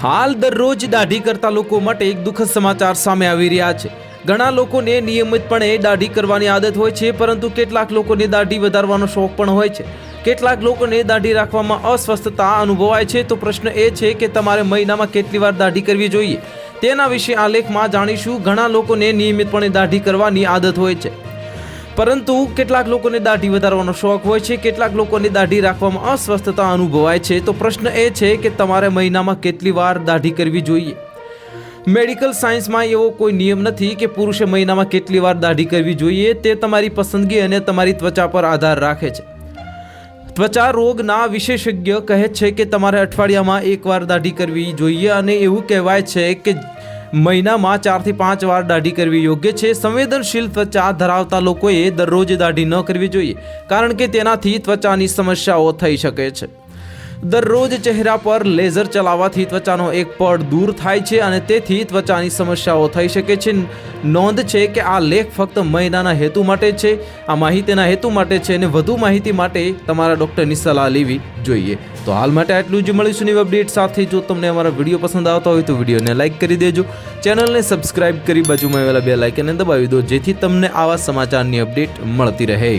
હાલ દરરોજ દાઢી કરતા લોકો માટે એક દુઃખદ સમાચાર સામે આવી રહ્યા છે। ઘણા લોકોને નિયમિતપણે દાઢી કરવાની આદત હોય છે, પરંતુ કેટલાક લોકોને દાઢી વધારવાનો શોખ પણ હોય છે। કેટલાક લોકોને દાઢી રાખવામાં અસ્વસ્થતા અનુભવાય છે। તો પ્રશ્ન એ છે કે તમારે મહિનામાં કેટલી વાર દાઢી કરવી જોઈએ, તેના વિશે આ લેખમાં જાણીશું। ઘણા લોકોને નિયમિતપણે દાઢી કરવાની આદત હોય છે, પરંતુ કેટલાક લોકોને દાઢી વધારવાનો શોખ હોય છે, કેટલાક લોકોને દાઢી રાખવામાં અસ્વસ્થતા અનુભવાય છે। તો પ્રશ્ન એ છે કે તમારે મહિનામાં કેટલી વાર દાઢી કરવી જોઈએ। મેડિકલ સાયન્સમાં એવો કોઈ નિયમ નથી કે પુરુષે મહિનામાં કેટલી વાર દાઢી કરવી જોઈએ। તે તમારી પસંદગી અને તમારી ત્વચા પર આધાર રાખે છે। ત્વચા રોગના વિશેષજ્ઞ કહે છે કે તમારે અઠવાડિયામાં એકવાર દાઢી કરવી જોઈએ, અને એવું કહેવાય છે કે મહિનામાં 4 થી 5 વાર દાઢી કરવી યોગ્ય છે। સંવેદનશીલ ત્વચા ધરાવતા લોકોએ દરરોજ દાઢી ન કરવી જોઈએ, કારણ કે તેનાથી ત્વચાની સમસ્યાઓ થઈ શકે છે। દરરોજ ચહેરા પર લેઝર ચલાવવાથી ત્વચાનો એક પડ દૂર થાય છે, અને તેથી ત્વચાની સમસ્યાઓ થઈ શકે છે। નોંધ છે કે આ લેખ ફક્ત મહિનાના હેતુ માટે છે, આ માહિતીના હેતુ માટે છે, અને વધુ માહિતી માટે તમારા ડૉક્ટરની સલાહ લેવી જોઈએ। તો હાલ માટે આટલું જ। મળીશું નવી અપડેટ સાથે। જો તમને અમારા વિડીયો પસંદ આવતા હોય તો વિડીયોને લાઇક કરી દેજો, ચેનલને સબસ્ક્રાઇબ કરી બાજુમાં આવેલા બેલ આઇકનને દબાવી દો, જેથી તમને આવા સમાચારની અપડેટ મળતી રહે।